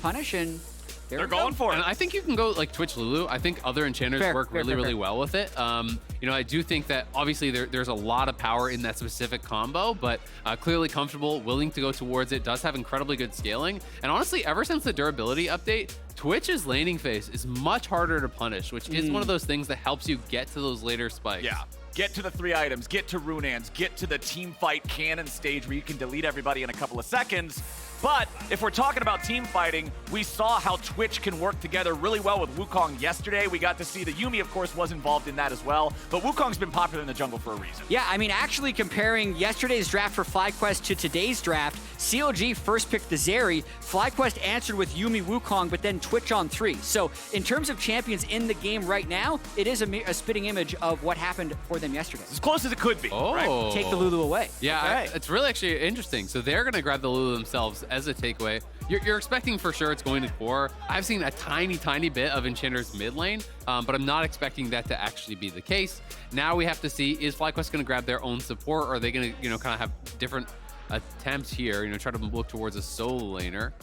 punish, and they're going for it. And I think you can go like Twitch Lulu. I think other enchanters work really well with it. You know, I do think that obviously there's a lot of power in that specific combo, but clearly comfortable, willing to go towards it, does have incredibly good scaling. And honestly, ever since the durability update, Twitch's laning phase is much harder to punish, which is one of those things that helps you get to those later spikes. Yeah. Get to the 3 items, get to Runans, get to the team fight cannon stage where you can delete everybody in a couple of seconds. But if we're talking about team fighting, we saw how Twitch can work together really well with Wukong yesterday. We got to see the Yuumi, of course, was involved in that as well. But Wukong's been popular in the jungle for a reason. Yeah, I mean, actually comparing yesterday's draft for FlyQuest to today's draft, CLG first picked the Zeri, FlyQuest answered with Yuumi Wukong, but then Twitch on 3. So in terms of champions in the game right now, it is a spitting image of what happened for them yesterday. As close as it could be, right? Take the Lulu away. Yeah, it's really actually interesting. So they're going to grab the Lulu themselves as a takeaway. You're expecting for sure it's going to core. I've seen a tiny bit of Enchanter's mid lane, but I'm not expecting that to actually be the case. Now we have to see, is FlyQuest going to grab their own support, or are they going to, you know, kind of have different attempts here, you know, try to look towards a solo laner.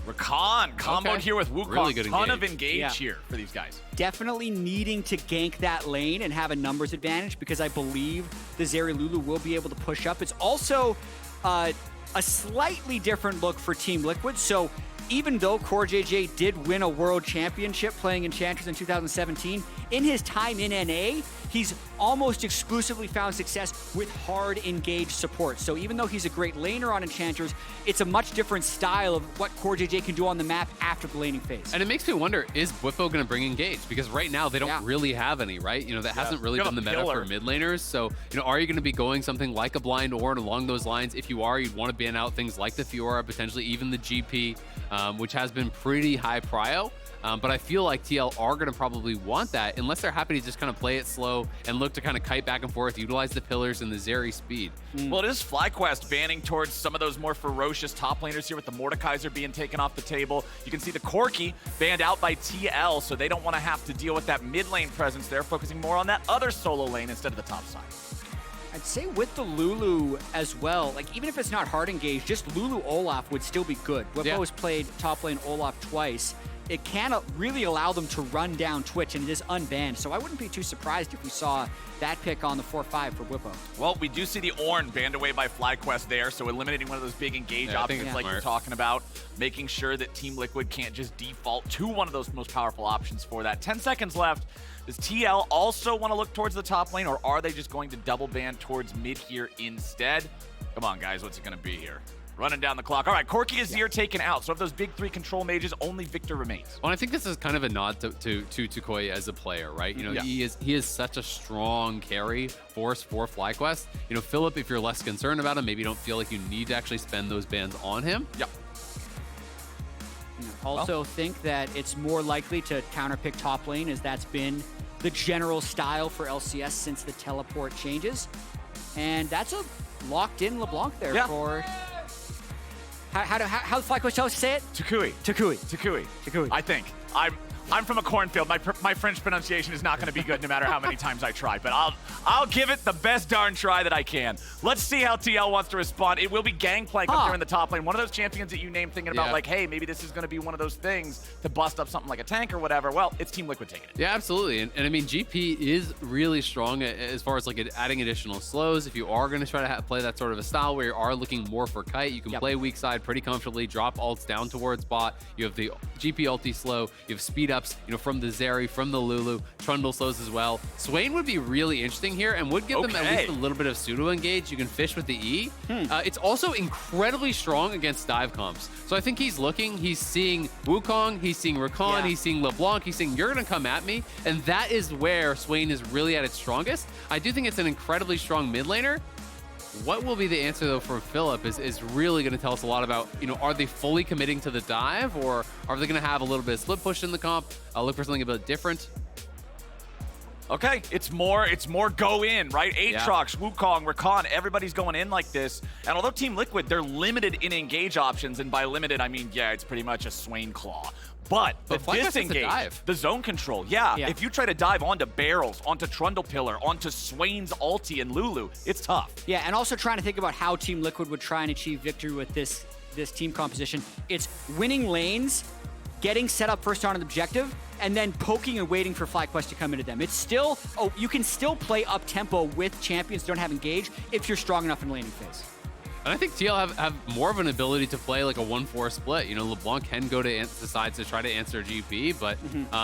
Rakan comboed here with Wukong. Really good ton of engage here for these guys. Definitely needing to gank that lane and have a numbers advantage, because I believe the Zeri Lulu will be able to push up. It's also a slightly different look for Team Liquid. So even though CoreJJ did win a world championship playing Enchantress in 2017, in his time in NA, he's almost exclusively found success with hard engaged support. So even though he's a great laner on Enchantress, it's a much different style of what CoreJJ can do on the map after the laning phase. And it makes me wonder, is Bwipo going to bring engage? Because right now they don't really have any, right? You know, that hasn't really been the meta for mid laners. So, you know, are you going to be going something like a Blind Ornn along those lines? If you are, you'd want to ban out things like the Fiora, potentially even the GP, which has been pretty high prio. But I feel like TL are going to probably want that, unless they're happy to just kind of play it slow and look to kind of kite back and forth, utilize the pillars and the Zeri speed. Well, it is FlyQuest banning towards some of those more ferocious top laners here, with the Mordekaiser being taken off the table. You can see the Corki banned out by TL, so they don't want to have to deal with that mid lane presence. They're focusing more on that other solo lane instead of the top side. I'd say with the Lulu as well, like even if it's not hard engaged, just Lulu Olaf would still be good. Bwipo has played top lane Olaf twice. It can really allow them to run down Twitch, and it is unbanned. So I wouldn't be too surprised if we saw that pick on the 4-5 for Bwipo. Well, we do see the Ornn banned away by FlyQuest there, so eliminating one of those big engage options like you're talking about, making sure that Team Liquid can't just default to one of those most powerful options for that. 10 seconds left. Does TL also want to look towards the top lane, or are they just going to double ban towards mid here instead? Come on, guys, what's it going to be here? Running down the clock. All right, Corki is here taken out. So of those big 3 control mages, only Victor remains. Well, I think this is kind of a nod to toucouille as a player, right? You know, he is such a strong carry force for FlyQuest. You know, Philip, if you're less concerned about him, maybe you don't feel like you need to actually spend those bans on him. Yep. Also think that it's more likely to counterpick top lane, as that's been the general style for LCS since the teleport changes. And that's a locked-in LeBlanc there for... How FlyQuest tell us to say it? Toucouille. Toucouille. Toucouille. Toucouille. I think. I'm from a cornfield. My French pronunciation is not going to be good no matter how many times I try, but I'll give it the best darn try that I can. Let's see how TL wants to respond. It will be Gangplank up there in the top lane. One of those champions that you named, thinking about like, hey, maybe this is going to be one of those things to bust up something like a tank or whatever. Well, it's Team Liquid taking it. Yeah, absolutely. And I mean, GP is really strong as far as like adding additional slows. If you are going to try to play that sort of a style where you are looking more for kite, you can play weak side pretty comfortably, drop ults down towards bot. You have the GP ulti slow. You have speed ups, you know, from the Zeri, from the Lulu, Trundle slows as well. Swain would be really interesting here and would give them at least a little bit of pseudo engage. You can fish with the E. It's also incredibly strong against dive comps. So I think he's looking, he's seeing Wukong, he's seeing Rakan, he's seeing LeBlanc, he's saying, you're going to come at me. And that is where Swain is really at its strongest. I do think it's an incredibly strong mid laner. What will be the answer, though, for Philip is really going to tell us a lot about, you know, are they fully committing to the dive, or are they going to have a little bit of split push in the comp, look for something a bit different? Okay, it's more go in, right? Aatrox, Wukong, Rakan, everybody's going in like this. And although Team Liquid, they're limited in engage options, and by limited, I mean, it's pretty much a Swain claw. But the disengage, the zone control, if you try to dive onto barrels, onto Trundle Pillar, onto Swain's ulti and Lulu, it's tough. Yeah, and also trying to think about how Team Liquid would try and achieve victory with this team composition. It's winning lanes getting set up first on an objective, and then poking and waiting for FlyQuest to come into them. It's still, you can still play up-tempo with champions who don't have engage if you're strong enough in laning phase. And I think TL have more of an ability to play like a 1-4 split. You know, LeBlanc can go to the sides to try to answer GP, but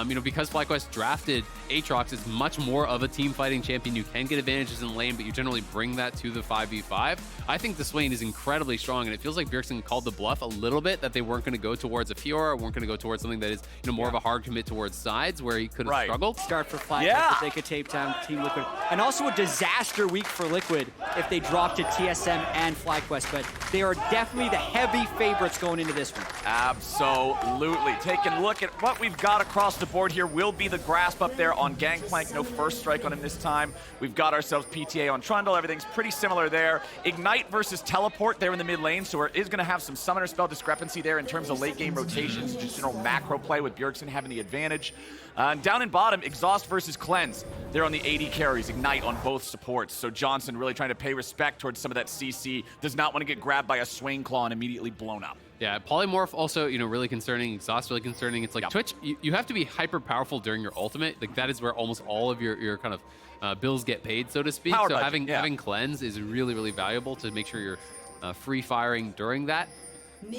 you know, because FlyQuest drafted Aatrox is much more of a team fighting champion. You can get advantages in lane, but you generally bring that to the 5v5. I think the Swain is incredibly strong, and it feels like Bjergsen called the bluff a little bit that they weren't going to go towards a Fiora, weren't going to go towards something that is, you know, more of a hard commit towards sides where he could have struggled. Start for FlyQuest if they could tape down Team Liquid. And also a disaster week for Liquid if they dropped to TSM and FlyQuest, but they are definitely the heavy favorites going into this one. Absolutely. Taking a look at what we've got across the board here will be the grasp up there on Gangplank. No first strike on him this time. We've got ourselves PTA on Trundle. Everything's pretty similar there. Ignite versus Teleport there in the mid lane, so it is going to have some summoner spell discrepancy there in terms of late game rotations, just general macro play with Bjergsen having the advantage. Down in bottom, Exhaust versus Cleanse. They're on the AD carries, Ignite on both supports. So Johnsun really trying to pay respect towards some of that CC. Does not want to get grabbed by a Swain Claw and immediately blown up. Yeah, Polymorph also, you know, really concerning. Exhaust really concerning. It's like Twitch, you have to be hyper powerful during your ultimate. Like that is where almost all of your kind of bills get paid, so to speak. Power so budget, having Cleanse is really, really valuable to make sure you're free firing during that.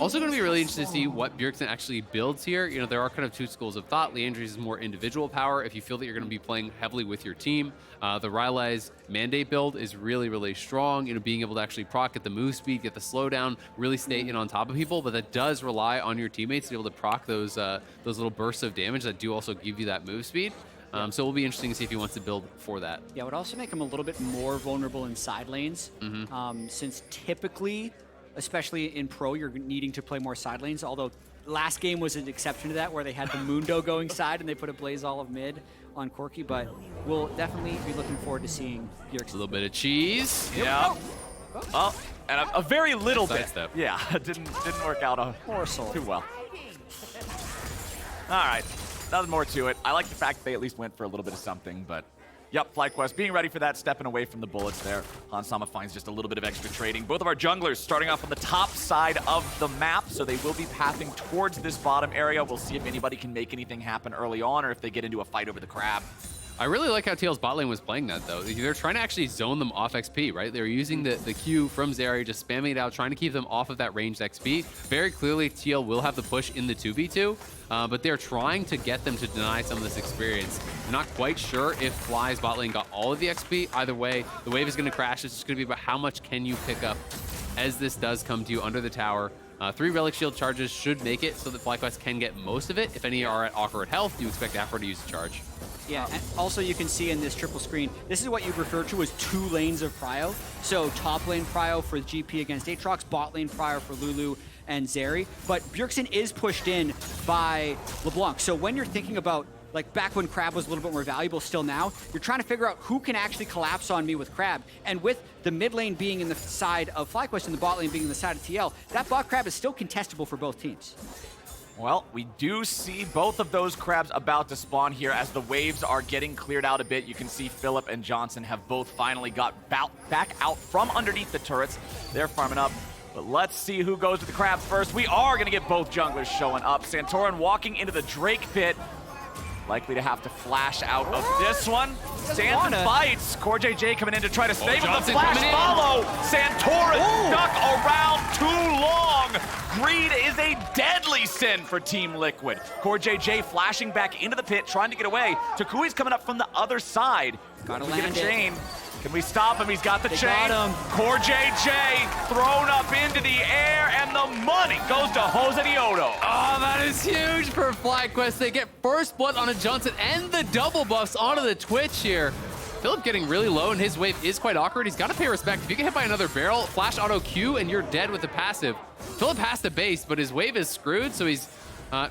Also going to be really interesting to see what Bjergsen actually builds here. You know, there are kind of two schools of thought. Leandri's is more individual power. If you feel that you're going to be playing heavily with your team, the Rylai's Mandate build is really, really strong. You know, being able to actually proc, get the move speed, get the slowdown, really stay in on top of people. But that does rely on your teammates to be able to proc those little bursts of damage that do also give you that move speed. So it'll be interesting to see if he wants to build for that. Yeah, it would also make him a little bit more vulnerable in side lanes, since typically, especially in pro, you're needing to play more side lanes, although last game was an exception to that where they had the Mundo going side and they put a Blaze all of mid on Corki, but we'll definitely be looking forward to seeing Bjergsen. A little bit of cheese. Yeah. Oh, and a very little bit. Step. Yeah, didn't work out too well. All right, nothing more to it. I like the fact that they at least went for a little bit of something, but yep, FlyQuest being ready for that, stepping away from the bullets there. Hansama finds just a little bit of extra trading. Both of our junglers starting off on the top side of the map, so they will be pathing towards this bottom area. We'll see if anybody can make anything happen early on or if they get into a fight over the crab. I really like how TL's bot lane was playing that, though. They're trying to actually zone them off XP, right? They're using the Q from Zeri, just spamming it out, trying to keep them off of that ranged XP. Very clearly, TL will have the push in the 2v2, but they're trying to get them to deny some of this experience. I'm not quite sure if Fly's bot lane got all of the XP. Either way, the wave is going to crash. It's just going to be about how much can you pick up as this does come to you under the tower. 3 Relic Shield charges should make it so that FlyQuest can get most of it. If any are at awkward health, you expect Aphromoo to use a charge. Yeah, and also you can see in this triple screen, this is what you refer to as 2 lanes of prio. So top lane prio for GP against Aatrox, bot lane prio for Lulu and Zeri. But Bjergsen is pushed in by LeBlanc. So when you're thinking about, like back when Crab was a little bit more valuable still now, you're trying to figure out who can actually collapse on me with Crab. And with the mid lane being in the side of FlyQuest and the bot lane being in the side of TL, that bot Crab is still contestable for both teams. Well, we do see both of those crabs about to spawn here as the waves are getting cleared out a bit. You can see Philip and Johnsun have both finally got back out from underneath the turrets. They're farming up. But let's see who goes to the crabs first. We are going to get both junglers showing up. Santorin walking into the Drake pit. Likely to have to flash out of this one. Stands and fights. CoreJJ coming in to try to save him. The flash follow. Santorin stuck around too long. Greed is a deadly sin for Team Liquid. CoreJJ flashing back into the pit, trying to get away. Toucouille's coming up from the other side. Gotta Can we land get a chain? Can we stop him? He's got the They chain. got him. CoreJJ thrown up into the air, and the money goes to JoseDeodo. Oh, that is huge for FlyQuest. They get first blood on a Johnsun and the double buffs onto the Twitch here. Philip getting really low, and his wave is quite awkward. He's got to pay respect. If you get hit by another barrel, flash auto Q, and you're dead with the passive. Philip has the base, but his wave is screwed, so he's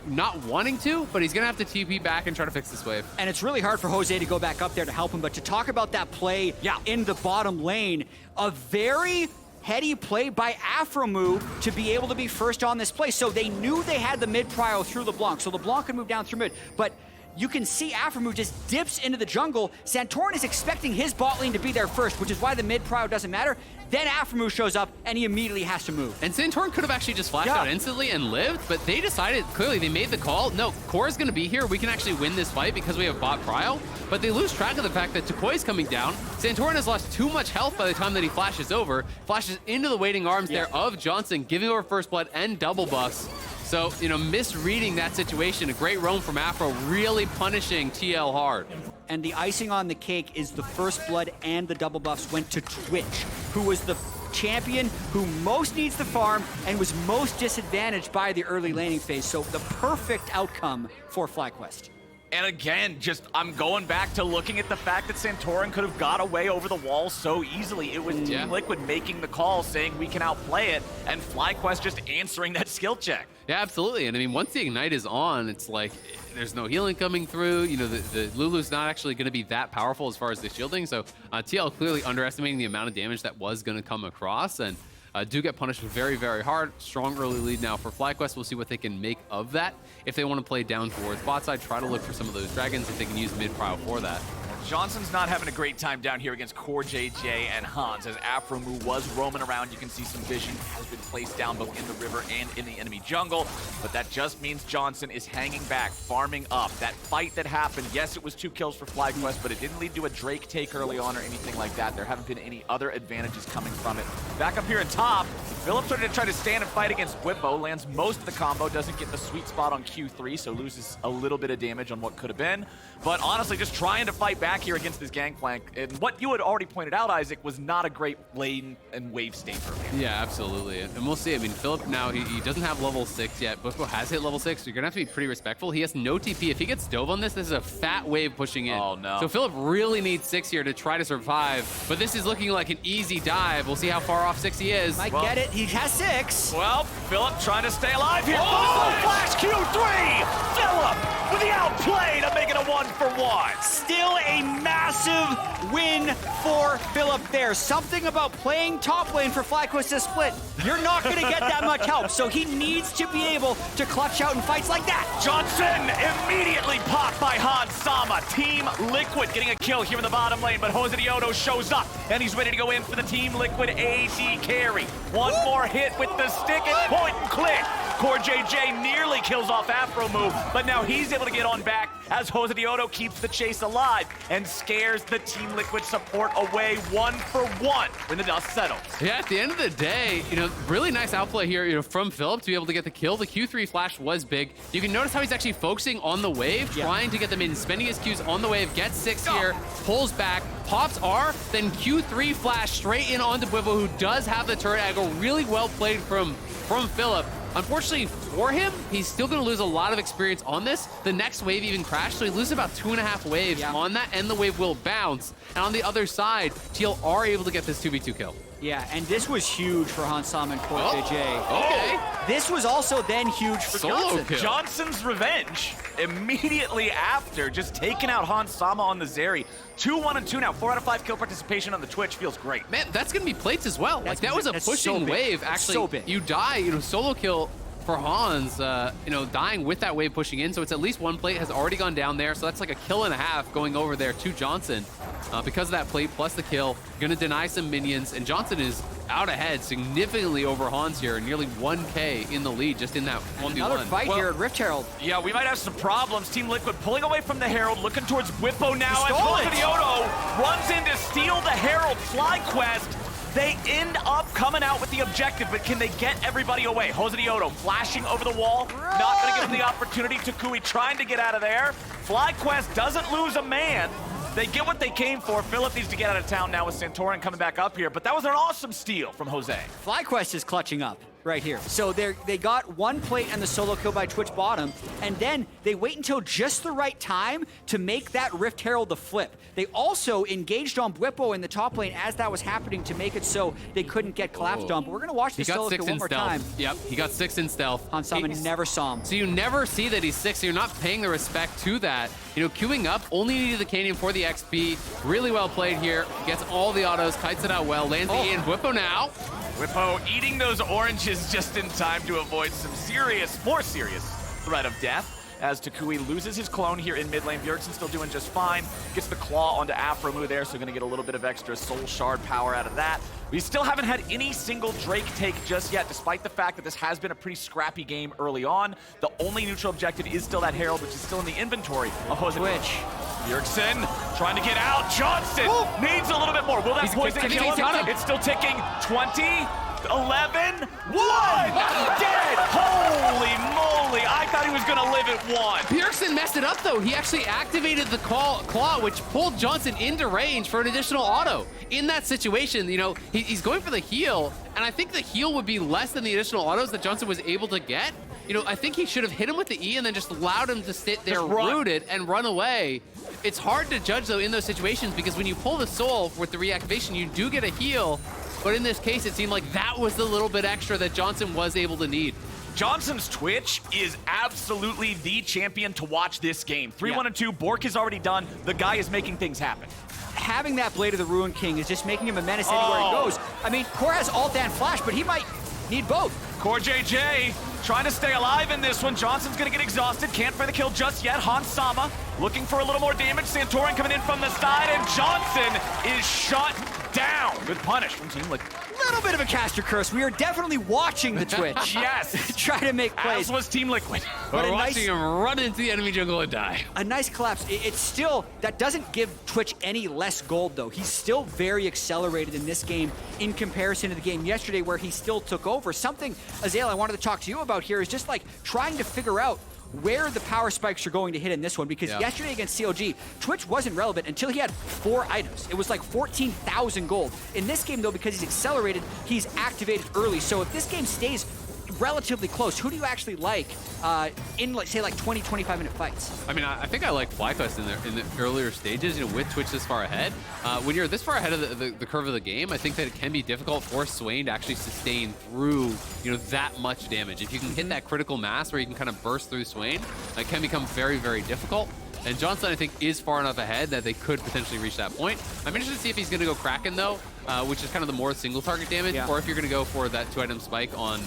not wanting to, but he's going to have to TP back and try to fix this wave. And it's really hard for Jose to go back up there to help him, but to talk about that play in the bottom lane, a very heady play by Aphromoo to be able to be first on this play. So they knew they had the mid prio through LeBlanc, so LeBlanc could move down through mid, but you can see Aphromoo just dips into the jungle. Santorin is expecting his bot lane to be there first, which is why the mid prio doesn't matter. Then Aphromoo shows up, and he immediately has to move. And Santorin could have actually just flashed out instantly and lived, but they decided, clearly, they made the call. No, Core's going to be here. We can actually win this fight because we have bot prio. But they lose track of the fact that toucouille's coming down. Santorin has lost too much health by the time that he flashes over. Flashes into the waiting arms there of Johnsun, giving over first blood and double buffs. So, you know, misreading that situation. A great roam from Aphro, really punishing TL hard. And the icing on the cake is the first blood and the double buffs went to Twitch, who was the champion who most needs the farm and was most disadvantaged by the early laning phase. So the perfect outcome for FlyQuest. And again, I'm going back to looking at the fact that Santorin could have got away over the wall so easily. It was Team Liquid making the call, saying we can outplay it, and FlyQuest just answering that skill check. Yeah, absolutely. And I mean, once the Ignite is on, it's like there's no healing coming through. You know, the Lulu's not actually going to be that powerful as far as the shielding. So TL clearly underestimating the amount of damage that was going to come across, and do get punished very, very hard. Strong early lead now for FlyQuest. We'll see what they can make of that. If they want to play down towards bot side, try to look for some of those dragons if they can use mid-prio for that. Johnsun's not having a great time down here against CoreJJ and Hans. As Aphromoo was roaming around, you can see some vision has been placed down both in the river and in the enemy jungle. But that just means Johnsun is hanging back, farming up. That fight that happened, yes, it was 2 kills for FlyQuest, but it didn't lead to a Drake take early on or anything like that. There haven't been any other advantages coming from it. Back up here in top, Philip started to try to stand and fight against Bwipo, lands most of the combo, doesn't get the sweet spot on Q3, so loses a little bit of damage on what could have been. But honestly, just trying to fight back here against this Gangplank. And what you had already pointed out, Isaac, was not a great lane and wave state earlier. Yeah, absolutely. And we'll see. I mean, Philip now, he doesn't have level 6 yet. Bwipo has hit level 6. So you're going to have to be pretty respectful. He has no TP. If he gets dove on this is a fat wave pushing in. Oh, no. So Philip really needs 6 here to try to survive. But this is looking like an easy dive. We'll see how far off 6 he is. Might get it. He has 6. Well, Philip trying to stay alive here. Oh! Flash Q3! Philip with the outplay to make it a 1-for-1. Still a massive win for Philip there. Something about playing top lane for FlyQuest to split. You're not going to get that much help, so he needs to be able to clutch out in fights like that. Johnsun immediately popped by Hans Sama. Team Liquid getting a kill here in the bottom lane, but JoseDeodo shows up, and he's ready to go in for the Team Liquid AD carry. One more hit with the stick and point and click. CoreJJ nearly kills off Aphromoo, but now he's able to get on back as JoseDeodo keeps the chase alive and scares the Team Liquid support away 1-for-1 when the dust settles. Yeah, at the end of the day, you know, really nice outplay here, you know, from Philip to be able to get the kill. The Q3 flash was big. You can notice how he's actually focusing on the wave, trying to get them in, spending his Qs on the wave, gets 6 here, pulls back, pops R, then Q3 flash straight in onto Bwipo, who does have the turret angle. Really well played from Philip. Unfortunately for him, he's still going to lose a lot of experience on this. The next wave even crashed, so he loses about 2.5 waves on that, and the wave will bounce. And on the other side, TL are able to get this 2v2 kill. Yeah, and this was huge for Hans Sama and CoreJJ. Okay. This was also then huge for Solo kill. Johnson's revenge immediately after just taking out Hans Sama on the Zeri. 2-1-2 now. 4 out of 5 kill participation on the Twitch feels great. Man, that's going to be plates as well. Like, that was a pushing wave. Actually, so big. You die, you know, solo kill for Hans, you know, dying with that wave pushing in. So it's at least 1 plate has already gone down there. So that's like a kill and a half going over there to Johnsun. Because of that plate plus the kill, going to deny some minions. And Johnsun is out ahead significantly over Hans here. Nearly 1K in the lead just in that 1v1. Another fight here at Rift Herald. Yeah, we might have some problems. Team Liquid pulling away from the Herald, looking towards Bwipo now. And JoseDeodo runs in to steal the Herald. FlyQuest, they end up coming out with the objective, but can they get everybody away? JoseDeodo flashing over the wall, not going to give him the opportunity. Toucouille trying to get out of there. FlyQuest doesn't lose a man. They get what they came for. Philip needs to get out of town now with Santorin coming back up here, but that was an awesome steal from Jose. FlyQuest is clutching up right here. So they got 1 plate and the solo kill by Twitch bottom, and then they wait until just the right time to make that Rift Herald the flip. They also engaged on Bwipo in the top lane as that was happening to make it so they couldn't get collapsed on. But we're going to watch the solo kill one more time. Yep, he got 6 in stealth. Hans Sama never saw him. So you never see that he's 6, so you're not paying the respect to that. You know, queuing up, only needed the Canyon for the XP. Really well played here. Gets all the autos, kites it out well, lands the in. Bwipo now. Bwipo eating those oranges just in time to avoid some serious, more serious threat of death. as toucouille loses his clone here in mid lane. Bjergsen still doing just fine. Gets the claw onto Aphromoo there, so going to get a little bit of extra soul shard power out of that. We still haven't had any single Drake take just yet, despite the fact that this has been a pretty scrappy game early on. The only neutral objective is still that Herald, which is still in the inventory of Twitch. Bjergsen trying to get out. Johnsun needs a little bit more. Will that poison kill him? It's still ticking. 20, 11, 1! Dead! Holy moly! I thought he was going to live at 1. Bjergsen messed it up, though. He actually activated the claw, which pulled Johnsun into range for an additional auto. In that situation, you know, he's going for the heal, and I think the heal would be less than the additional autos that Johnsun was able to get. You know, I think he should have hit him with the E and then just allowed him to sit there rooted and run away. It's hard to judge, though, in those situations, because when you pull the soul with the reactivation, you do get a heal. But in this case, it seemed like that was the little bit extra that Johnsun was able to need. Johnsun's Twitch is absolutely the champion to watch this game. 3-1-2, Bork is already done. The guy is making things happen. Having that Blade of the Ruin King is just making him a menace anywhere he goes. I mean, Core has ult and flash, but he might need both. CoreJJ trying to stay alive in this one. Johnson's going to get exhausted. Can't find the kill just yet. Hans Sama looking for a little more damage. Santorin coming in from the side, and Johnsun is shut down. Good punish from Team Liquid. Little bit of a caster curse. We are definitely watching the Twitch. Yes. Try to make plays. As was Team Liquid. We're watching him run into the enemy jungle and die. A nice collapse. It's still, that doesn't give Twitch any less gold, though. He's still very accelerated in this game in comparison to the game yesterday where he still took over. Something, Azael, I wanted to talk to you about here is just like trying to figure out where the power spikes are going to hit in this one, because yesterday against COG, Twitch wasn't relevant until he had 4 items. It was like 14,000 gold. In this game, though, because he's accelerated, he's activated early. So if this game stays relatively close, who do you actually like in, like, say, like 20, 25-minute fights? I mean, I think I like FlyQuest in the earlier stages, you know, with Twitch this far ahead. When you're this far ahead of the curve of the game, I think that it can be difficult for Swain to actually sustain through, you know, that much damage. If you can hit that critical mass where you can kind of burst through Swain, it can become very, very difficult. And Johnsun, I think, is far enough ahead that they could potentially reach that point. I'm interested to see if he's going to go Kraken, though, which is kind of the more single target damage, or if you're going to go for that 2-item spike on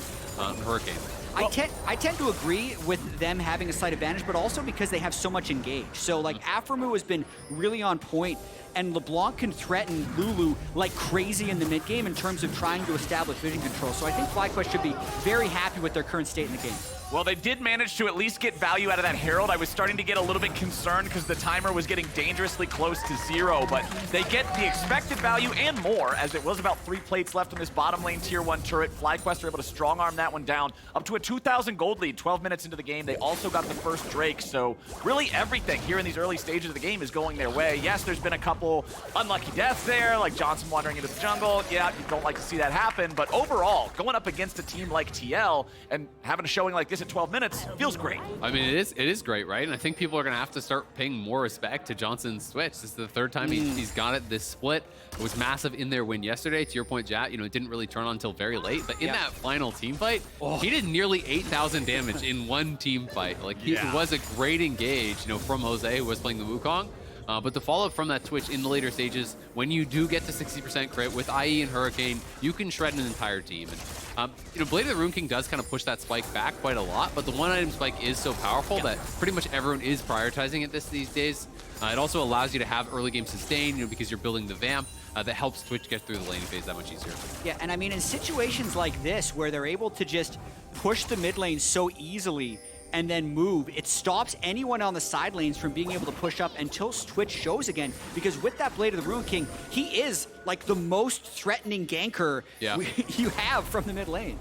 Hurricane. I tend to agree with them having a slight advantage, but also because they have so much engage. So, like, Aphromoo has been really on point, and LeBlanc can threaten Lulu like crazy in the mid game in terms of trying to establish vision control. So I think FlyQuest should be very happy with their current state in the game. Well, they did manage to at least get value out of that Herald. I was starting to get a little bit concerned because the timer was getting dangerously close to 0, but they get the expected value and more, as it was about 3 plates left on this bottom lane tier 1 turret. FlyQuest were able to strong arm that one down up to a 2,000 gold lead 12 minutes into the game. They also got the first Drake, so really everything here in these early stages of the game is going their way. Yes, there's been a couple unlucky deaths there, like Johnsun wandering into the jungle. Yeah, you don't like to see that happen, but overall, going up against a team like TL and having a showing like this at 12 minutes feels great. I mean, it is great, right? And I think people are going to have to start paying more respect to Johnson's Twitch. This is the 3rd time he's got it. This split was massive in their win yesterday. To your point, Jatt, you know, it didn't really turn on until very late, but in that final team fight, he did nearly 8,000 damage in one team fight. Like, it was a great engage, you know, from Jose, who was playing the Wukong. But the follow-up from that Twitch in the later stages, when you do get to 60% crit with IE and Hurricane, you can shred an entire team. And, you know, Blade of the Ruin King does kind of push that spike back quite a lot, but the 1-item spike is so powerful that pretty much everyone is prioritizing it these days. It also allows you to have early game sustain, you know, because you're building the vamp. That helps Twitch get through the laning phase that much easier. Yeah, and I mean, in situations like this, where they're able to just push the mid lane so easily and then move, it stops anyone on the side lanes from being able to push up until Twitch shows again, because with that Blade of the Ruin King, he is like the most threatening ganker you have from the mid lane.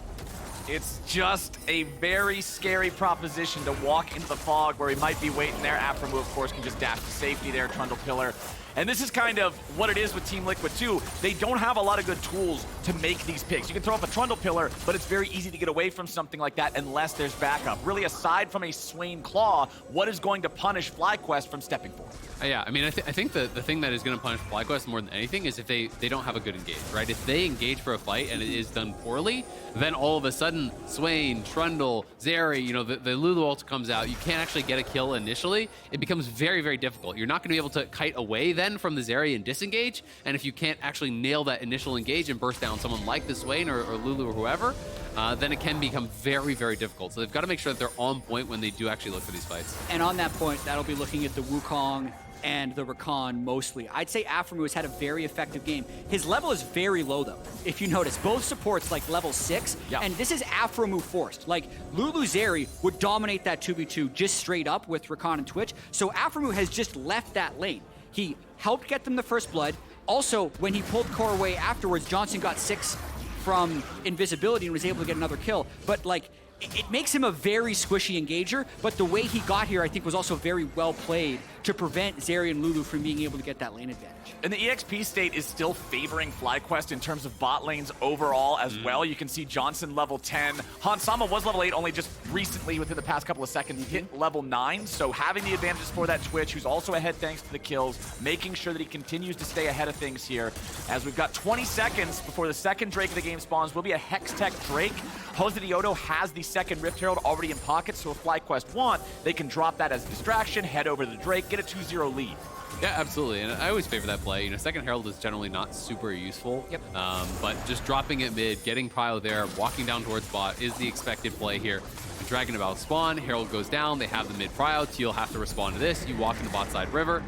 It's just a very scary proposition to walk into the fog where he might be waiting there. Aphromoo, of course, can just dash to safety there, Trundle pillar. And this is kind of what it is with Team Liquid too. They don't have a lot of good tools to make these picks. You can throw up a Trundle pillar, but it's very easy to get away from something like that unless there's backup. Really, aside from a Swain claw, what is going to punish FlyQuest from stepping forward? Yeah, I mean, I think the thing that is going to punish FlyQuest more than anything is if they don't have a good engage, right? If they engage for a fight and it is done poorly, then all of a sudden, Swain, Trundle, Zeri, you know, the Lulu ult comes out, you can't actually get a kill initially. It becomes very, very difficult. You're not going to be able to kite away then from the Zeri and disengage, and if you can't actually nail that initial engage and burst down someone like the Swain or Lulu or whoever, then it can become very, very difficult. So they've got to make sure that they're on point when they do actually look for these fights. And on that point, that'll be looking at the Wukong and the Rakan mostly. I'd say Aphromoo has had a very effective game. His level is very low though. If you notice, both supports like level 6, and this is Aphromoo forced. Like Lulu Zeri would dominate that 2v2 just straight up with Rakan and Twitch. So Aphromoo has just left that lane. He helped get them the first blood. Also, when he pulled core away afterwards, Johnsun got 6 from invisibility and was able to get another kill. But like, it makes him a very squishy engager, but the way he got here, I think, was also very well played to prevent Zeri and Lulu from being able to get that lane advantage. And the EXP state is still favoring FlyQuest in terms of bot lanes overall as well. You can see Johnsun level 10. Hansama was level 8 only just recently within the past couple of seconds. He hit level 9, so having the advantages for that Twitch, who's also ahead thanks to the kills, making sure that he continues to stay ahead of things here. As we've got 20 seconds before the second Drake of the game spawns, will be a Hex Tech Drake. JoseDeodo has the second Rift Herald already in pocket, so if FlyQuest want, they can drop that as a distraction, head over to the Drake, get a 2-0 lead. Yeah, absolutely, and I always favor that play. You know, second Herald is generally not super useful, but just dropping it mid, getting Prio there, walking down towards bot is the expected play here. The Dragon about spawn, Herald goes down, they have the mid Prio, Teal have to respond to this, you walk in the bot side river.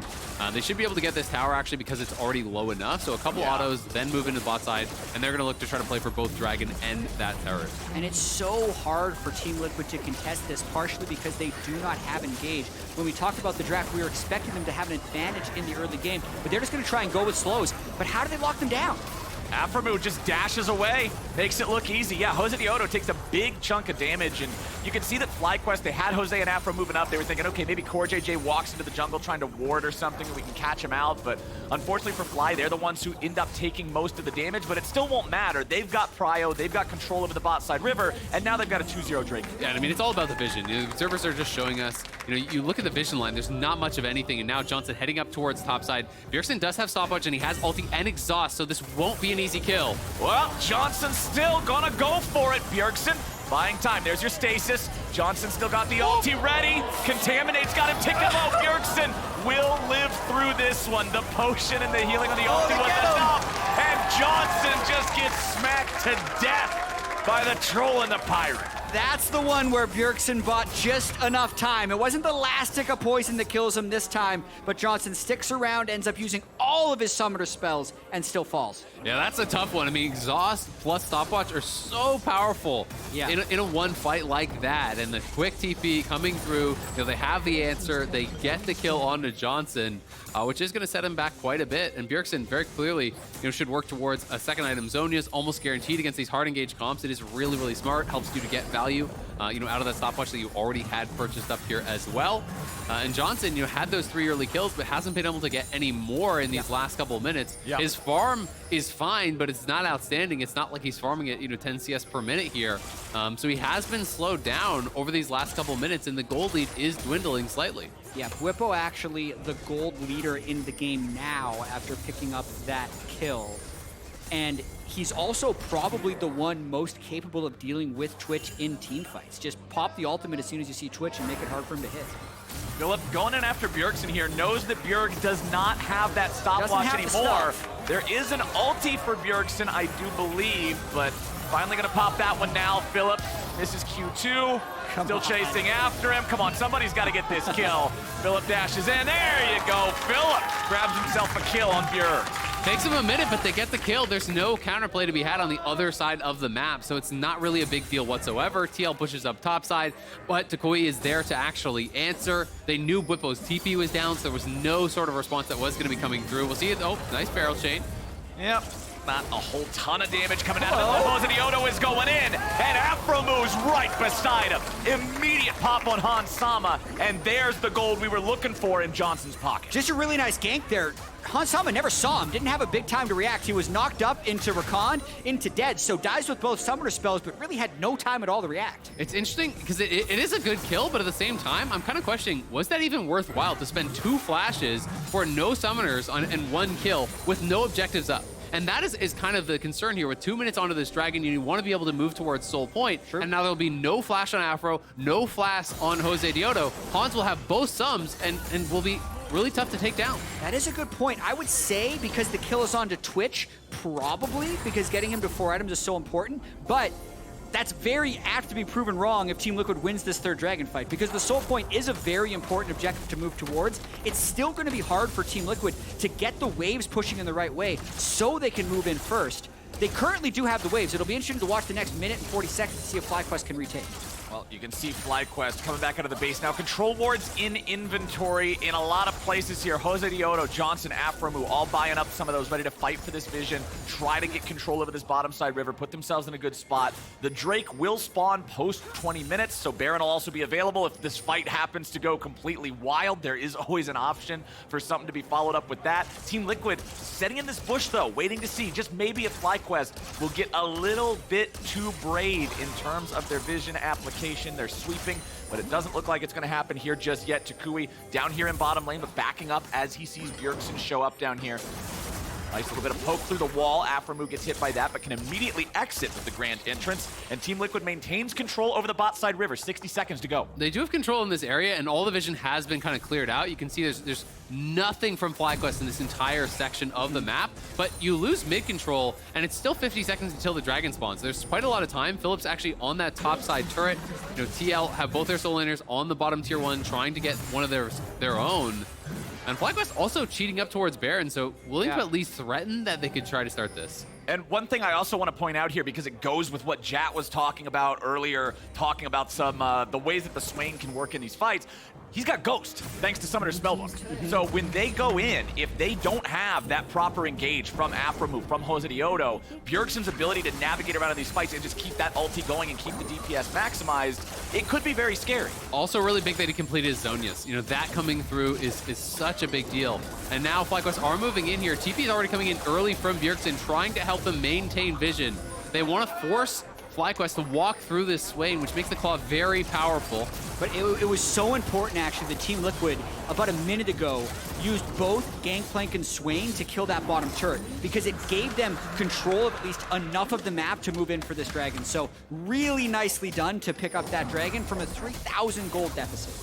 They should be able to get this tower actually because it's already low enough, so a couple autos, then move into the bot side, and they're going to look to try to play for both Dragon and that turret. And it's so hard for Team Liquid to contest this, partially because they do not have engage. When we talked about the draft, we were expecting them to have an advantage in the early game, but they're just going to try and go with slows. But how do they lock them down? Aphromoo just dashes away, makes it look easy. Yeah, JoseDeodo takes a big chunk of damage, and you can see that FlyQuest, they had Jose and Aphro moving up. They were thinking, okay, maybe CoreJJ walks into the jungle trying to ward or something, and we can catch him out. But unfortunately for Fly, they're the ones who end up taking most of the damage, but it still won't matter. They've got Prio, they've got control over the bot side river, and now they've got a 2-0 Drake. Yeah, I mean, it's all about the vision. You know, the observers are just showing us, you know, you look at the vision line, there's not much of anything, and now Johnsun heading up towards top side. Bjergsen does have stopwatch, and he has ulti and exhaust, so this won't be an easy kill. Well, Johnson's still gonna go for it. Bjergsen buying time. There's your stasis. Johnsun still got the ulti ready. Contaminate's got him ticking low. Bjergsen will live through this one. The potion and the healing on the ulti was enough. And Johnsun just gets smacked to death by the troll and the pirate. That's the one where Bjergsen bought just enough time. It wasn't the last tick of poison that kills him this time, but Johnsun sticks around, ends up using all of his summoner spells, and still falls. Yeah, that's a tough one. I mean, exhaust plus stopwatch are so powerful in a one fight like that. And the quick TP coming through, you know, they have the answer. They get the kill onto Johnsun, which is going to set him back quite a bit. And Bjergsen very clearly, you know, should work towards a second item. Zhonya's almost guaranteed against these hard engaged comps. It is really, really smart. Helps you to get value, you know, out of that stopwatch that you already had purchased up here as well. And Johnsun, you know, had those 3 early kills, but hasn't been able to get any more in these last couple of minutes. His farm is fine, but it's not outstanding. It's not like he's farming it, you know, 10 CS per minute here. So he has been slowed down over these last couple of minutes, and the gold lead is dwindling slightly. Yeah, Bwipo actually the gold leader in the game now after picking up that kill. And he's also probably the one most capable of dealing with Twitch in team fights. Just pop the ultimate as soon as you see Twitch and make it hard for him to hit. Philip going in after Bjergsen here, knows that Bjerg does not have that stopwatch anymore. There is an ulti for Bjergsen, I do believe, but finally gonna pop that one now. Philip, this is Q2, still chasing after him. Come on, somebody's gotta get this kill. Philip dashes in, there you go. Philip grabs himself a kill on Bjerg. Takes them a minute, but they get the kill. There's no counterplay to be had on the other side of the map, so it's not really a big deal whatsoever. TL pushes up top side, but toucouille is there to actually answer. They knew Bwipo's TP was down, so there was no sort of response that was going to be coming through. We'll see it. Oh, nice barrel chain. Yep. Not a whole ton of damage coming out of it. JoseDeodo is going in, and Aphromoo's right beside him. Immediate pop on Hansama, and there's the gold we were looking for in Johnson's pocket. Just a really nice gank there. Hansama never saw him, didn't have a big time to react. He was knocked up into Rakan, into dead, so dies with both summoner spells, but really had no time at all to react. It's interesting, because it is a good kill, but at the same time, I'm kind of questioning, was that even worthwhile to spend 2 flashes for no summoners and 1 kill with no objectives up? And that is kind of the concern here. With 2 minutes onto this dragon, you want to be able to move towards Soul Point. Sure. And now there'll be no flash on Aphro, no flash on JoseDeodo. Hans will have both sums and will be really tough to take down. That is a good point. I would say because the kill is onto Twitch, probably, because getting him to 4 items is so important. But that's very apt to be proven wrong if Team Liquid wins this third dragon fight, because the soul point is a very important objective to move towards. It's still going to be hard for Team Liquid to get the waves pushing in the right way so they can move in first. They currently do have the waves. It'll be interesting to watch the next minute and 40 seconds to see if FlyQuest can retake. Well, you can see FlyQuest coming back out of the base now. Control wards in inventory in a lot of places here. JoseDeodo, Johnsun, Aphromoo all buying up some of those, ready to fight for this vision, try to get control over this bottom side river, put themselves in a good spot. The Drake will spawn post 20 minutes, so Baron will also be available. If this fight happens to go completely wild, there is always an option for something to be followed up with that. Team Liquid setting in this bush, though, waiting to see just maybe if FlyQuest will get a little bit too brave in terms of their vision application. They're sweeping, but it doesn't look like it's going to happen here just yet. toucouille down here in bottom lane, but backing up as he sees Bjergsen show up down here. Nice little bit of poke through the wall. Aphromoo gets hit by that, but can immediately exit with the grand entrance. And Team Liquid maintains control over the bot side river. 60 seconds to go. They do have control in this area, and all the vision has been kind of cleared out. You can see there's nothing from FlyQuest in this entire section of the map, but you lose mid control, and it's still 50 seconds until the dragon spawns. There's quite a lot of time. Phillips actually on that top side turret. You know, TL have both their soul laners on the bottom tier 1, trying to get one of their own. And FlyQuest also cheating up towards Baron, so willing to at least threaten that they could try to start this. And one thing I also want to point out here, because it goes with what Jatt was talking about earlier, talking about some the ways that the Swain can work in these fights. He's got Ghost, thanks to Summoner's Spellbook. So when they go in, if they don't have that proper engage from Aphromoo, from JoseDeodo, Bjergsen's ability to navigate around in these fights and just keep that ulti going and keep the DPS maximized, it could be very scary. Also really big that he completed his Zonias. You know, that coming through is such a big deal. And now FlyQuest are moving in here. TP is already coming in early from Bjergsen, trying to help them maintain vision. They want to force FlyQuest to walk through this Swain, which makes the claw very powerful. But it was so important, actually, that Team Liquid, about a minute ago, used both Gangplank and Swain to kill that bottom turret, because it gave them control of at least enough of the map to move in for this dragon. So really nicely done to pick up that dragon from a 3,000 gold deficit.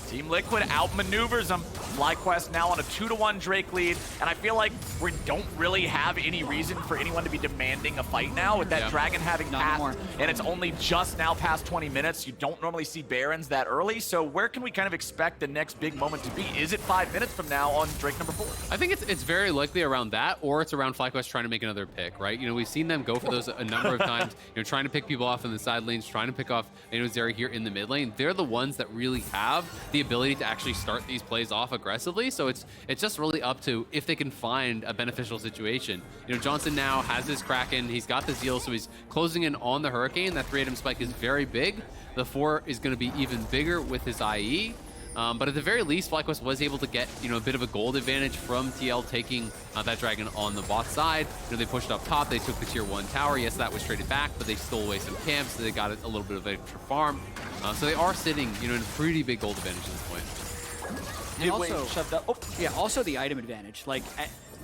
Team Liquid outmaneuvers them. FlyQuest now on a 2-1 Drake lead, and I feel like we don't really have any reason for anyone to be demanding a fight now with that dragon having passed, and it's only just now past 20 minutes. You don't normally see Barons that early, so where can we kind of expect the next big moment to be? Is it 5 minutes from now on Drake number 4? I think it's very likely around that, or it's around FlyQuest trying to make another pick, right? You know, we've seen them go for those a number of times, you know, trying to pick people off in the side lanes, trying to pick off, you know, Zeri here in the mid lane. They're the ones that really have the ability to actually start these plays off aggressively, so it's just really up to if they can find a beneficial situation. You know, Johnsun now has his Kraken, he's got the Zeal, so he's closing in on the Hurricane. That 3-item spike is very big. The 4 is going to be even bigger with his IE. But at the very least, FlyQuest was able to get, you know, a bit of a gold advantage from TL taking that dragon on the bot side. You know, they pushed up top, they took the tier 1 tower. Yes, that was traded back, but they stole away some camps, so they got a little bit of extra farm. So they are sitting, you know, in a pretty big gold advantage at this point. And also, shoved up. Oh, yeah, also the item advantage. Like,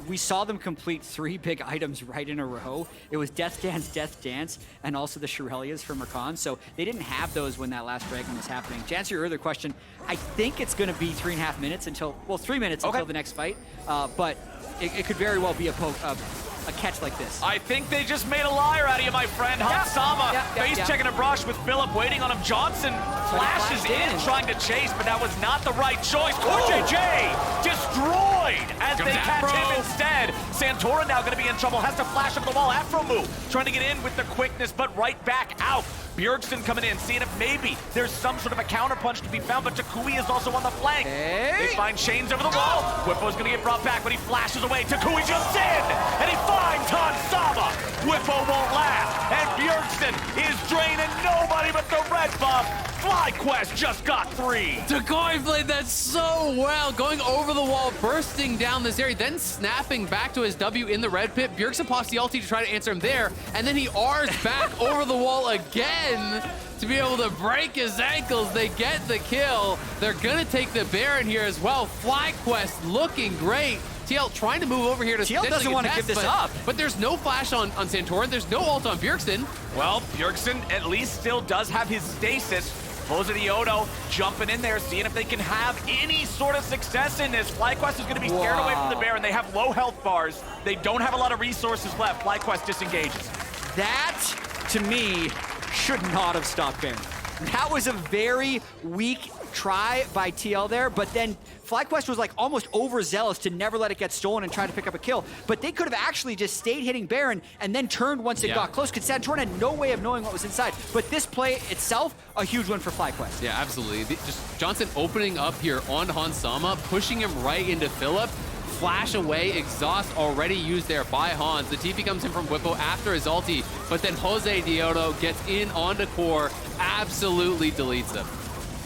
we saw them complete 3 big items right in a row. It was Death Dance, and also the Shirelias from Rakan. So they didn't have those when that last dragon was happening. To answer your earlier question, I think it's going to be 3.5 minutes until, well, 3 minutes until the next fight. But it could very well be a catch like this. I think they just made a liar out of you, my friend. Hansama face checking a brush with Philip waiting on him. Johnsun flashes in, trying to chase, but that was not the right choice. CoreJJ destroyed as they catch him instead. Santorin now going to be in trouble, has to flash up the wall. Aphromoo trying to get in with the quickness, but right back out. Bjergsen coming in, seeing if maybe there's some sort of a counterpunch to be found, but toucouille is also on the flank. They find chains over the wall. Bwipo's going to get brought back, but he flashes away. toucouille jumps in, and he finds Hansama. Bwipo won't last, and Bjergsen is draining nobody but the red buff. FlyQuest just got 3. toucouille played that so well, going over the wall, bursting down this area, then snapping back to his W in the red pit. Bjergsen pops the ulti to try to answer him there, and then he R's back over the wall again to be able to break his ankles. They get the kill. They're gonna take the Baron here as well. FlyQuest looking great. TL trying to move over here to TL doesn't want to give this up. But there's no flash on Santorin. There's no ult on Bjergsen. Well, Bjergsen at least still does have his stasis. JoseDeodo jumping in there, seeing if they can have any sort of success in this. FlyQuest is going to be scared away from the Baron. They have low health bars. They don't have a lot of resources left. FlyQuest disengages. That, to me, should not have stopped Baron. That was a very weak try by TL there, but then FlyQuest was like almost overzealous to never let it get stolen and try to pick up a kill. But they could have actually just stayed hitting Baron and then turned once it got close, because Santorin had no way of knowing what was inside. But this play itself, a huge win for FlyQuest. Yeah, absolutely. Just Johnsun opening up here on Hansama, pushing him right into Philip. Flash away, exhaust already used there by Hans. The TP comes in from Bwipo after his ulti, but then JoseDeodo gets in onto Core, absolutely deletes him.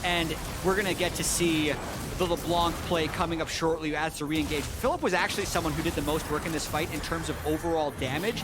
And we're gonna get to see the LeBlanc play coming up shortly as to re-engage. Philip was actually someone who did the most work in this fight in terms of overall damage.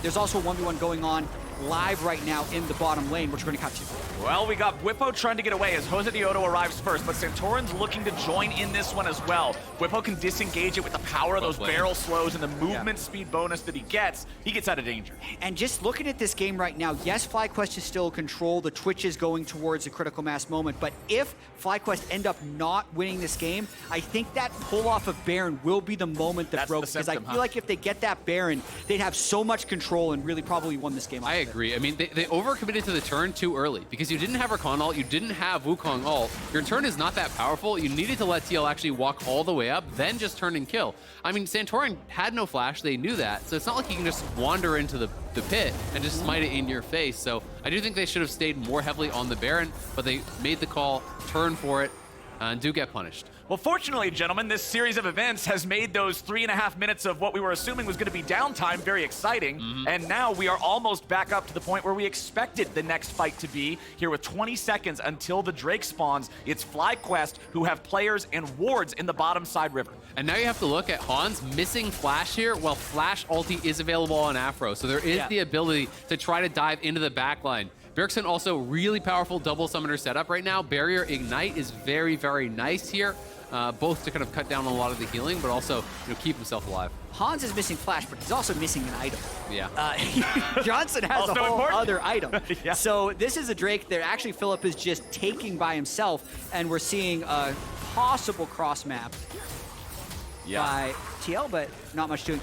There's also a 1v1 going on live right now in the bottom lane, which we're gonna cut to. Well, we got Bwipo trying to get away as JoseDeodo arrives first, but Santorin's looking to join in this one as well. Bwipo can disengage it with the power of those barrel slows and the movement speed bonus that he gets out of danger. And just looking at this game right now, yes, FlyQuest is still in control. The Twitch is going towards a critical mass moment, but if FlyQuest end up not winning this game, I think that pull off of Baron will be the moment that broke, because I feel like if they get that Baron, they'd have so much control and really probably won this game. I agree. I mean, they overcommitted to the turn too early, because you didn't have Rakan ult, you didn't have Wukong ult. Your turn is not that powerful. You needed to let TL actually walk all the way up, then just turn and kill. I mean, Santorin had no flash. They knew that. So it's not like you can just wander into the pit and just smite it in your face. So I do think they should have stayed more heavily on the Baron, but they made the call, turned for it, and do get punished. Well, fortunately, gentlemen, this series of events has made those 3.5 minutes of what we were assuming was going to be downtime very exciting. And now we are almost back up to the point where we expected the next fight to be. Here with 20 seconds until the Drake spawns, it's FlyQuest who have players and wards in the bottom side river. And now you have to look at Hans missing flash here, while flash ulti is available on Aphro. So there is the ability to try to dive into the backline. Bjergsen also really powerful double summoner setup right now. Barrier Ignite is very, very nice here. Both to kind of cut down a lot of the healing, but also keep himself alive. Hans is missing flash, but he's also missing an item. Yeah. Johnsun has a whole other item. Yeah. So this is a Drake that actually Philip is just taking by himself, and we're seeing a possible cross map by TL, but not much doing.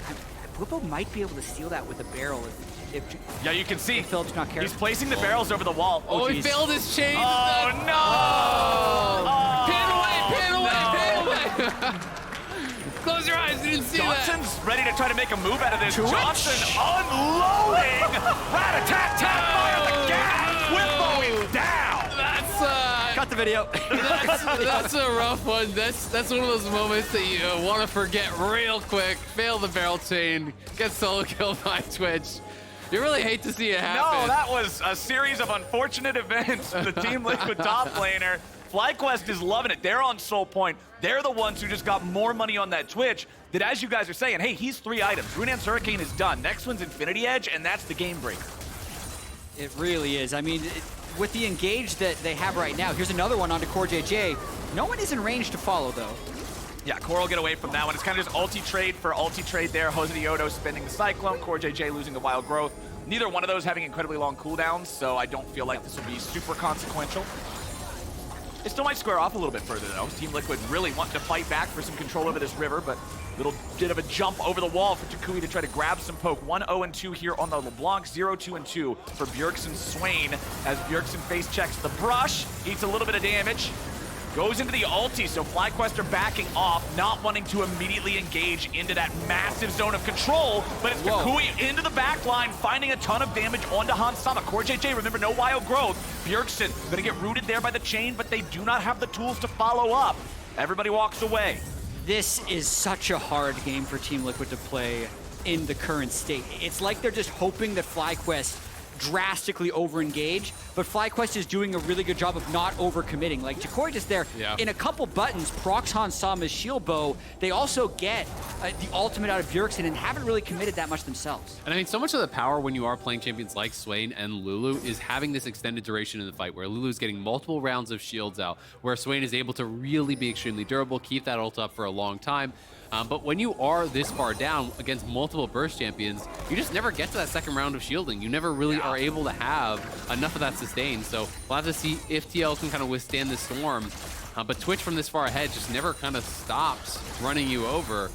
Bwipo might be able to steal that with a barrel if yeah, you can see Philip's not careful. He's placing the barrels over the wall. Oh, he failed his chain. Oh, no! Pin away. Close your eyes, you didn't see that. Johnson's ready to try to make a move out of this. Johnsun unloading! Rat-a-tat-tat, fire the gas! Bwipo is down! Cut the video. That's a rough one. That's one of those moments that you want to forget real quick. Fail the barrel chain, get solo killed by Twitch. You really hate to see it happen. No, that was a series of unfortunate events for the Team Liquid top laner. FlyQuest is loving it. They're on soul point. They're the ones who just got more money on that Twitch. That, as you guys are saying, hey, he's 3 items. Runaan's Hurricane is done. Next one's Infinity Edge, and that's the game breaker. It really is. I mean, with the engage that they have right now, here's another one onto CoreJJ. No one is in range to follow, though. Yeah, Core will get away from that one. It's kind of just ulti trade for ulti trade there. JoseDeodo spending the Cyclone, CoreJJ losing the Wild Growth. Neither one of those having incredibly long cooldowns, so I don't feel like this will be super consequential. It still might square off a little bit further, though. Team Liquid really wanting to fight back for some control over this river, but a little bit of a jump over the wall for toucouille to try to grab some poke. 1-0-2 here on the LeBlanc, 0-2-2 for Bjergsen Swain as Bjergsen face checks the brush, eats a little bit of damage. Goes into the ulti, so FlyQuest are backing off, not wanting to immediately engage into that massive zone of control, but it's toucouille into the back line, finding a ton of damage onto Hansama. CoreJJ, remember, no wild growth. Bjergsen gonna get rooted there by the chain, but they do not have the tools to follow up. Everybody walks away. This is such a hard game for Team Liquid to play in the current state. It's like they're just hoping that FlyQuest drastically over-engage, but FlyQuest is doing a really good job of not over-committing. Like, Jakoi just there, in a couple buttons, procs Hansama's shield bow. They also get the ultimate out of Bjergsen and haven't really committed that much themselves. And I mean, so much of the power when you are playing champions like Swain and Lulu is having this extended duration in the fight, where Lulu's getting multiple rounds of shields out, where Swain is able to really be extremely durable, keep that ult up for a long time. But when you are this far down against multiple burst champions, you just never get to that second round of shielding. You never really are able to have enough of that sustain. So we'll have to see if TL can kind of withstand the storm. But Twitch from this far ahead just never kind of stops running you over.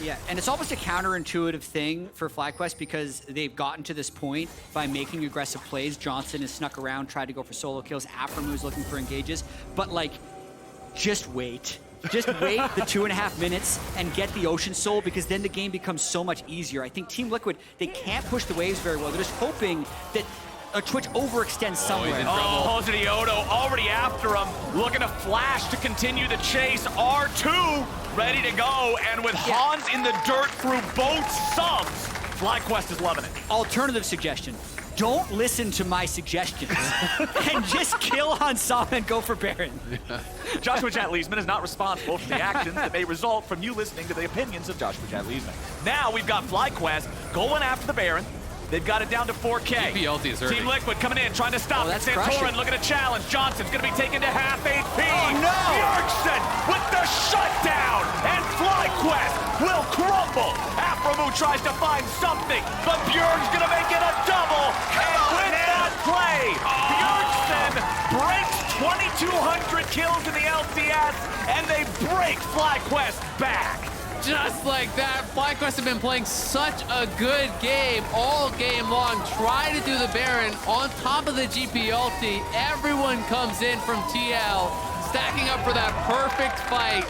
Yeah, and it's almost a counterintuitive thing for FlyQuest because they've gotten to this point by making aggressive plays. Johnsun has snuck around, tried to go for solo kills. Aphromoo is looking for engages. But, like, just wait. Just wait the 2.5 minutes and get the Ocean Soul, because then the game becomes so much easier. I think Team Liquid, they can't push the waves very well. They're just hoping that Twitch overextends somewhere. Oh, JoseDeodo already after him, looking to flash to continue the chase. R2 ready to go, and with Hans in the dirt through both subs, FlyQuest is loving it. Alternative suggestion. Don't listen to my suggestions and just kill Hansama and go for Baron. Joshua Jatt Leesman is not responsible for the actions that may result from you listening to the opinions of Joshua Jatt Leesman. Now we've got FlyQuest going after the Baron. They've got it down to 4K. Team Liquid coming in, trying to stop it. Santorin looking to challenge. Johnson's going to be taken to half HP. Oh, no! Bjergsen with the shutdown, and FlyQuest will crumble. Aphromoo tries to find something, but Bjerg's going to make it a double. And with that play, Bjergsen breaks 2,200 kills in the LCS, and they break FlyQuest back. Just like that, FlyQuest have been playing such a good game all game long. Try to do the Baron on top of the GP ulti. Everyone comes in from TL, stacking up for that perfect fight.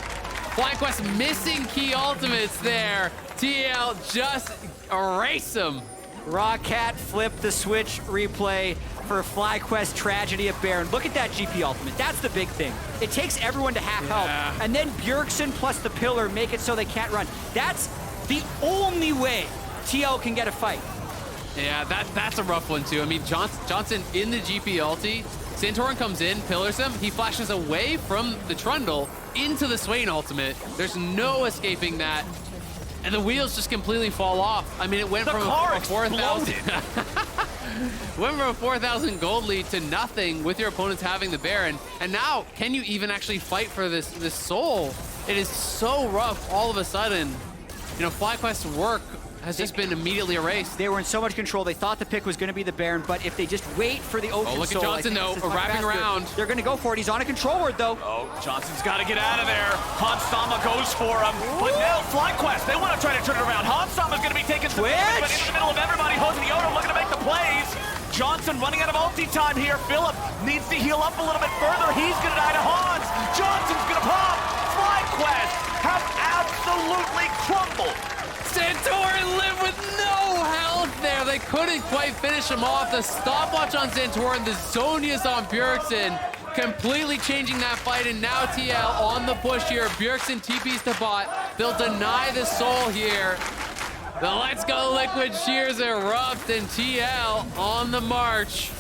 FlyQuest missing key ultimates there. TL just erase them. Rawcat flipped the switch replay for FlyQuest tragedy of Baron. Look at that GP ultimate. That's the big thing. It takes everyone to half health, and then Bjergsen plus the pillar make it so they can't run. That's the only way TL can get a fight. Yeah, that's a rough one too. I mean, Johnsun in the GP ulti. Santorin comes in, pillars him. He flashes away from the Trundle into the Swain ultimate. There's no escaping that. And the wheels just completely fall off. I mean, it went from a 4,000 went from a 4,000 gold lead to nothing with your opponents having the Baron. And now, can you even actually fight for this soul? It is so rough all of a sudden. You know, FlyQuest's work has just been immediately erased. They were in so much control. They thought the pick was going to be the Baron, but if they just wait for the Ocean Soul... Oh, look at Johnsun, though, wrapping around. They're going to go for it. He's on a control ward, though. Oh, Johnson's got to get out of there. Hansama goes for him. But now FlyQuest, they want to try to turn it around. Hansama's going to be taking some damage, but in the middle of everybody, JoseDeodo looking to make the plays. Johnsun running out of ulti time here. Philip needs to heal up a little bit further. He's going to die to Hans. Johnson's going to pop. FlyQuest have absolutely crumbled. Santorin lived with no health there. They couldn't quite finish him off. The stopwatch on Santorin, the Zonius on Bjergsen, completely changing that fight, and now TL on the push here. Bjergsen TPs to bot. They'll deny the soul here. The Let's Go Liquid cheers erupt, and TL on the march.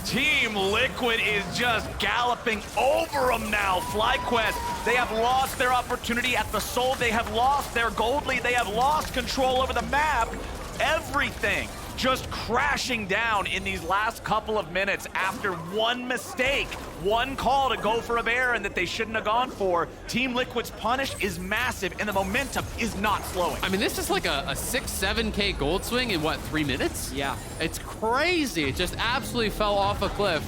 Team Liquid is just galloping over them now. FlyQuest, they have lost their opportunity at the soul. They have lost their gold lead. They have lost control over the map. Everything just crashing down in these last couple of minutes after one mistake, one call to go for a Baron that they shouldn't have gone for. Team Liquid's punish is massive, and the momentum is not slowing. I mean, this is like a 6-7K gold swing in, what, 3 minutes? Yeah. It's crazy. It just absolutely fell off a cliff.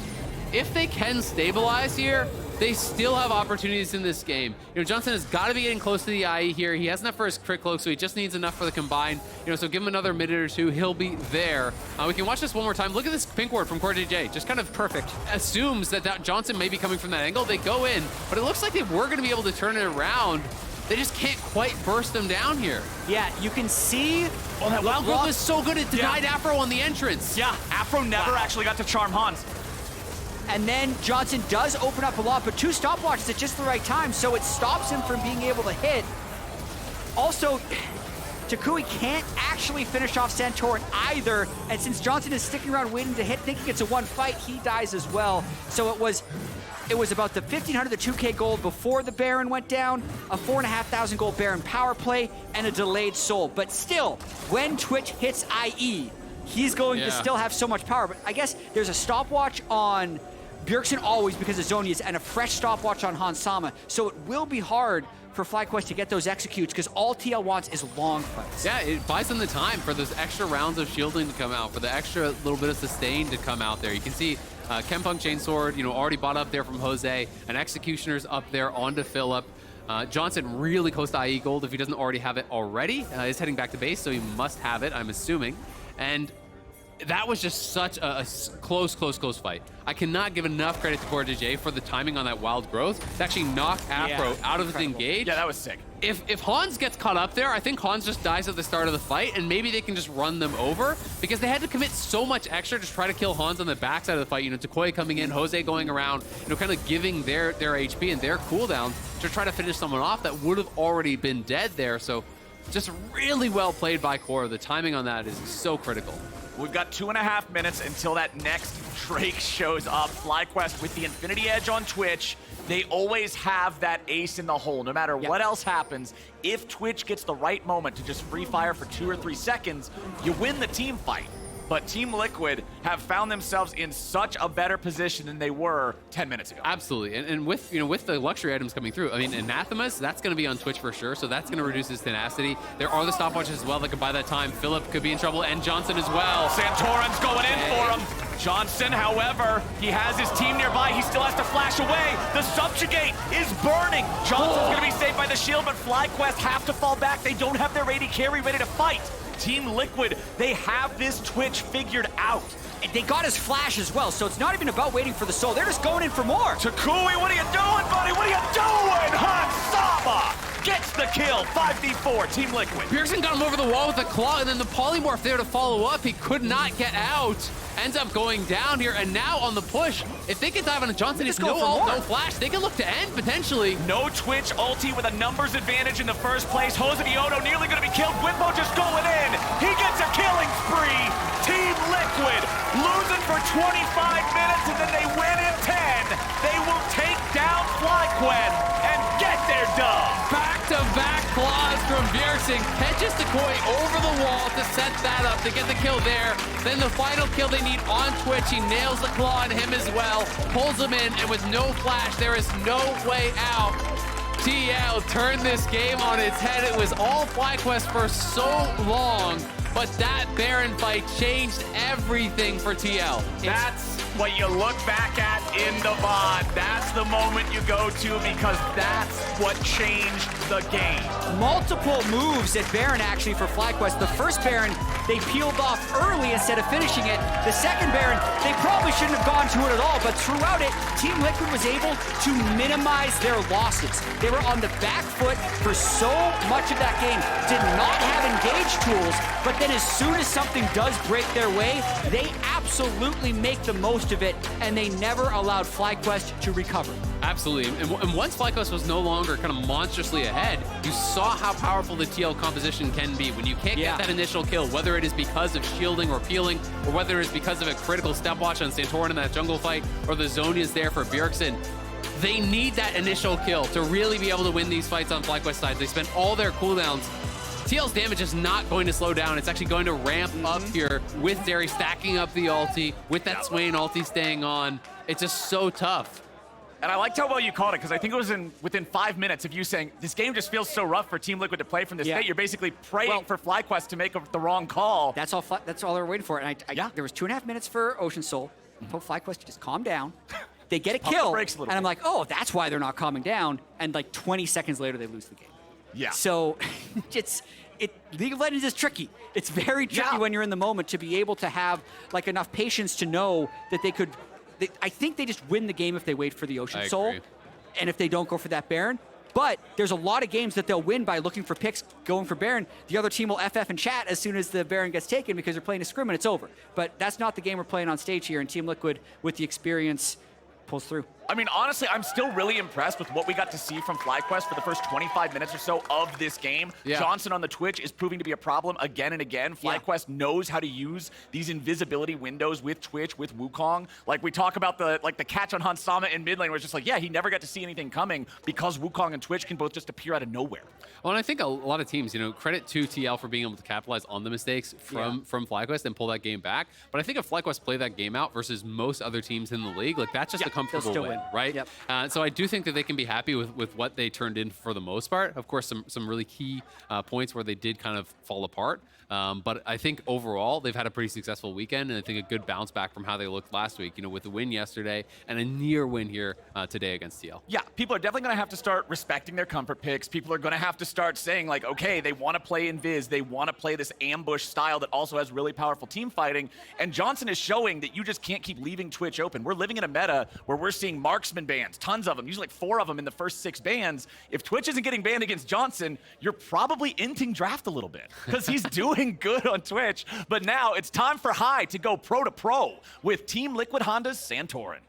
If they can stabilize here, they still have opportunities in this game. You know, Johnsun has got to be getting close to the IE here. He has enough for his crit cloak, so he just needs enough for the combine. You know, so give him another minute or two, he'll be there. We can watch this one more time. Look at this pink ward from CoreJJ. Just kind of perfect. Assumes that Johnsun may be coming from that angle. They go in, but it looks like they were going to be able to turn it around. They just can't quite burst them down here. Yeah, you can see... Oh, that wild growth is so good. It denied Aphro on the entrance. Yeah, Aphro never actually got to charm Hans. And then Johnsun does open up a lot, but 2 stopwatches at just the right time, so it stops him from being able to hit. Also, toucouille can't actually finish off Santorin either, and since Johnsun is sticking around waiting to hit, thinking it's a one fight, he dies as well. So it was about the 1,500 to 2K gold before the Baron went down, a 4,500 gold Baron power play, and a delayed soul. But still, when Twitch hits IE, he's going to still have so much power. But I guess there's a stopwatch on Bjergsen always because of Zonius, and a fresh stopwatch on Hansama. So it will be hard for FlyQuest to get those executes because all TL wants is long fights. Yeah, it buys them the time for those extra rounds of shielding to come out, for the extra little bit of sustain to come out there. You can see Gangplank Chainsword, you know, already bought up there from Jose, and Executioner's up there onto Philip. Johnsun really close to IE gold if he doesn't already have it already. He's heading back to base, so he must have it, I'm assuming. And that was just such a close fight. I cannot give enough credit to CoreJJ for the timing on that wild growth to actually knock Aphro out of his engage. Yeah, that was sick. If Hans gets caught up there, I think Hans just dies at the start of the fight, and maybe they can just run them over, because they had to commit so much extra to try to kill Hans on the backside of the fight. You know, toucouille coming in, Jose going around, you know, kind of giving their HP and their cooldown to try to finish someone off that would have already been dead there. So just really well played by Core. The timing on that is so critical. We've got 2.5 minutes until that next Drake shows up. FlyQuest with the Infinity Edge on Twitch. They always have that ace in the hole, no matter what else happens. If Twitch gets the right moment to just free fire for 2 or 3 seconds, you win the team fight. But Team Liquid have found themselves in such a better position than they were 10 minutes ago. Absolutely, and with with the luxury items coming through, I mean, Anathemas, that's going to be on Twitch for sure, so that's going to reduce his tenacity. There are the stopwatches as well that could buy that time. Philip could be in trouble, and Johnsun as well. Santorin's going in for him. Johnsun, however, he has his team nearby. He still has to flash away. The subjugate is burning. Johnsun's going to be saved by the shield, but FlyQuest have to fall back. They don't have their AD carry ready to fight. Team Liquid, they have this Twitch figured out. And they got his flash as well, so it's not even about waiting for the soul. They're just going in for more. Toucouille, what are you doing, buddy? What are you doing? Hansama gets the kill. 5v4, Team Liquid. Bjergsen got him over the wall with the claw, and then the polymorph there to follow up. He could not get out. Ends up going down here, and now on the push, if they can dive on a Johnsun, it's no ult, no flash. They can look to end, potentially. No Twitch ulti with a numbers advantage in the first place. JoseDeodo nearly going to be killed. Bwipo just going in. He gets a killing spree. Team Liquid losing for 25 minutes, and then they win in 10. They will take down FlyQuest and get their dub. Back-to-back claws from Bjergsen. Catches toucouille over the wall to set that up, to get the kill there. Then the final kill they need on Twitch. He nails the claw on him as well. Pulls him in, and with no flash, there is no way out. TL turned this game on its head. It was all FlyQuest for so long, but that Baron fight changed everything for TL. That's what you look back at in the VOD. That's the moment you go to, because that's what changed the game. Multiple moves at Baron, actually, for FlyQuest. The first Baron, they peeled off early instead of finishing it. The second Baron, they probably shouldn't have gone to it at all, but throughout it, Team Liquid was able to minimize their losses. They were on the back foot for so much of that game, did not have engage tools, but then as soon as something does break their way, they absolutely make the most of it, and they never allowed FlyQuest to recover. Absolutely, and once FlyQuest was no longer kind of monstrously ahead, you saw how powerful the TL composition can be. When you can't get that initial kill, whether it is because of shielding or peeling, or whether it's because of a critical stopwatch on Santorin in that jungle fight, or the zone is there for Bjergsen, they need that initial kill to really be able to win these fights on FlyQuest side. They spent all their cooldowns. TL's damage is not going to slow down. It's actually going to ramp up here with Zeri stacking up the ulti, with that Swain ulti staying on. It's just so tough. And I liked how well you called it, because I think it was within 5 minutes of you saying, this game just feels so rough for Team Liquid to play from this state. You're basically praying for FlyQuest to make the wrong call. That's all they were waiting for. And there was 2.5 minutes for Ocean Soul. I told FlyQuest to just calm down. They get a kill, and I'm like, oh, that's why they're not calming down. And like 20 seconds later, they lose the game. Yeah. So League of Legends is tricky. It's very tricky when you're in the moment to be able to have like enough patience to know that they could. I think they just win the game if they wait for the Ocean Soul, and if they don't go for that Baron. But there's a lot of games that they'll win by looking for picks, going for Baron. The other team will FF and chat as soon as the Baron gets taken because they're playing a scrim and it's over. But that's not the game we're playing on stage here, and Team Liquid, with the experience, pulls through. I mean, honestly, I'm still really impressed with what we got to see from FlyQuest for the first 25 minutes or so of this game. Johnsun on the Twitch is proving to be a problem again and again. FlyQuest knows how to use these invisibility windows with Twitch, with Wukong. Like, we talk about the catch on Hansama in mid lane, where it's just like, yeah, he never got to see anything coming because Wukong and Twitch can both just appear out of nowhere. Well, and I think a lot of teams, credit to TL for being able to capitalize on the mistakes from FlyQuest and pull that game back. But I think if FlyQuest play that game out versus most other teams in the league, like, that's just a comfortable win. win. right? Yep. So I do think that they can be happy with what they turned in for the most part. Of course, some really key points where they did kind of fall apart. But I think overall, they've had a pretty successful weekend, and I think a good bounce back from how they looked last week, with the win yesterday and a near win here today against TL. Yeah, people are definitely going to have to start respecting their comfort picks. People are going to have to start saying, like, okay, they want to play Invis. They want to play this ambush style that also has really powerful team fighting. And Johnsun is showing that you just can't keep leaving Twitch open. We're living in a meta where we're seeing marksman bans, tons of them, usually like 4 of them in the first 6 bans. If Twitch isn't getting banned against Johnsun, you're probably inting draft a little bit because he's doing good on Twitch. But now it's time for High to go pro to pro with Team Liquid Honda's Santorin.